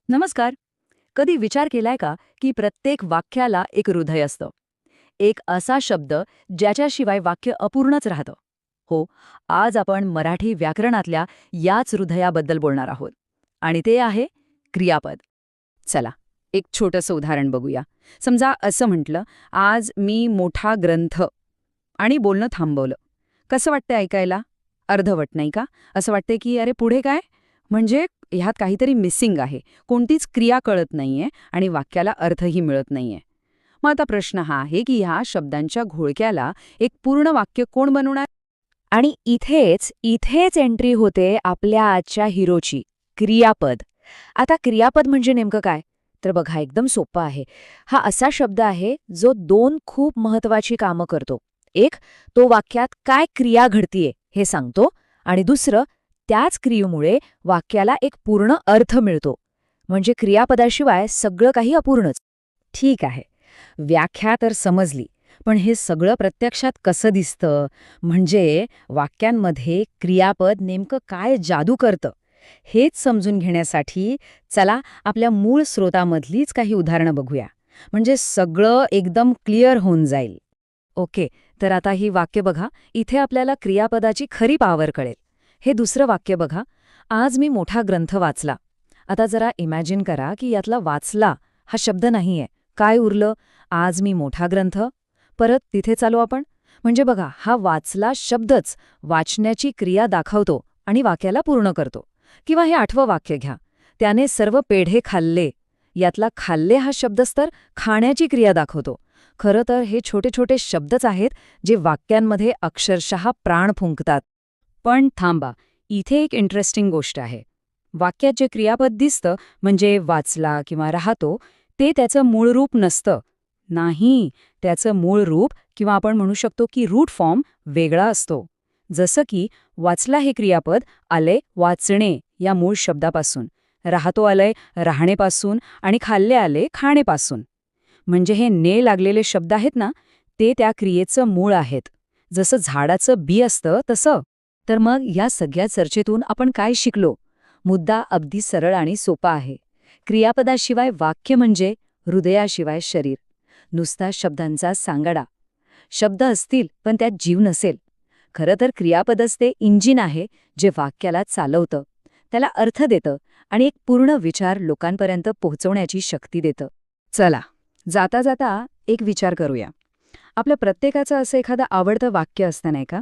नमस्कार. कधी विचार केलाय का की प्रत्येक वाक्याला एक हृदय असतं? एक असा शब्द ज्याच्याशिवाय वाक्य अपूर्णच राहतं. हो, आज आपण मराठी व्याकरणातल्या याच हृदयाबद्दल बोलणार आहोत. आणि ते आहे क्रियापद. चला, एक छोटंसं उदाहरण बघूया. समजा असं म्हटलं, आज मी मोठा ग्रंथ आणि बोलणं थांबवलं. कसं वाटतंय ऐकायला? अर्धवट नाही का? असं वाटतंय की अरे पुढे काय? म्हणजे ह्यात काहीतरी मिसिंग आहे. कोणतीच क्रिया कळत नाहीये आणि वाक्याला अर्थही मिळत नाहीये. मग आता प्रश्न हा आहे की ह्या शब्दांच्या घोळक्याला एक पूर्ण वाक्य कोण बनवणार? आणि इथेच एंट्री होते आपल्या आजच्या हिरोची, क्रियापद. आता क्रियापद म्हणजे नेमकं काय? तर बघा, एकदम सोपं आहे. हा असा शब्द आहे जो दोन खूप महत्वाची कामं करतो. एक, तो वाक्यात काय क्रिया घडतीये हे सांगतो, आणि दुसरं, त्याच क्रियेमुळे वाक्याला एक पूर्ण अर्थ मिळतो. म्हणजे क्रियापदाशिवाय सगळं काही अपूर्णच. ठीक आहे, व्याख्या तर समजली. पण हे सगळं प्रत्यक्षात कसं दिसतं? म्हणजे वाक्यांमध्ये क्रियापद नेमकं काय जादू करतं, हेच समजून घेण्यासाठी चला आपल्या मूळ स्रोतामधलीच काही उदाहरणं बघूया. म्हणजे सगळं एकदम क्लिअर होऊन जाईल. ओके, तर आता ही वाक्य बघा. इथे आपल्याला क्रियापदाची खरी पॉवर कळेल. हे दुसरं वाक्य बघा. आज मी मोठा ग्रंथ वाचला. आता जरा इमॅजिन करा की यातला वाचला हा शब्द नाहीये. काय उरलं? आज मी मोठा ग्रंथ. परत तिथे चालू आपण. म्हणजे बघा, हा वाचला शब्दच वाचण्याची क्रिया दाखवतो आणि वाक्याला पूर्ण करतो. किंवा हे आठवं वाक्य घ्या. त्याने सर्व पेढे खाल्ले. यातला खाल्ले हा शब्दच तर खाण्याची क्रिया दाखवतो. खरं तर हे छोटे छोटे शब्दच आहेत जे वाक्यांमध्ये अक्षरशः प्राण फुंकतात. पण थांबा, इथे एक इंटरेस्टिंग गोष्ट आहे. वाक्यात जे क्रियापद दिसतं, म्हणजे वाचला किंवा राहतो, ते त्याचं मूळ रूप नसतं. नाही, त्याचं मूळ रूप किंवा आपण म्हणू शकतो की रूट फॉर्म वेगळा असतो. जसं की वाचला हे क्रियापद आले वाचणे या मूळ शब्दापासून, राहतो आलंय राहणेपासून आणि खाल्ले आले खाणेपासून. म्हणजे हे ने लागलेले शब्द आहेत ना, ते त्या क्रियेचं मूळ आहेत. जसं झाडाचं बी असतं तसं. तर मग या सगळ्या चर्चेतून आपण काय शिकलो? मुद्दा अगदी सरळ आणि सोपा आहे. क्रियापदाशिवाय वाक्य म्हणजे हृदयाशिवाय शरीर. नुसता शब्दांचा सांगाडा. शब्द असतील पण त्यात जीव नसेल. खरं तर क्रियापदच ते इंजिन आहे जे वाक्याला चालवतं, त्याला अर्थ देतं आणि एक पूर्ण विचार लोकांपर्यंत पोहोचवण्याची शक्ती देतं. चला, जाता जाता एक विचार करूया. आपल्या प्रत्येकाचं असं एखादं आवडतं वाक्य असतं नाही का?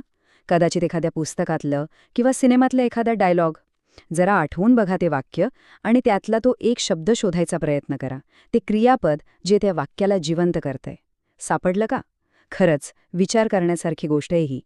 कदाचित एखाद्या पुस्तकातलं किंवा सिनेमातलं एखादा डायलॉग. जरा आठवून बघा ते वाक्य आणि त्यातला तो एक शब्द शोधायचा प्रयत्न करा. ते क्रियापद जे त्या वाक्याला जिवंत करतंय. सापडलं का? खरंच विचार करण्यासारखी गोष्ट आहे ही.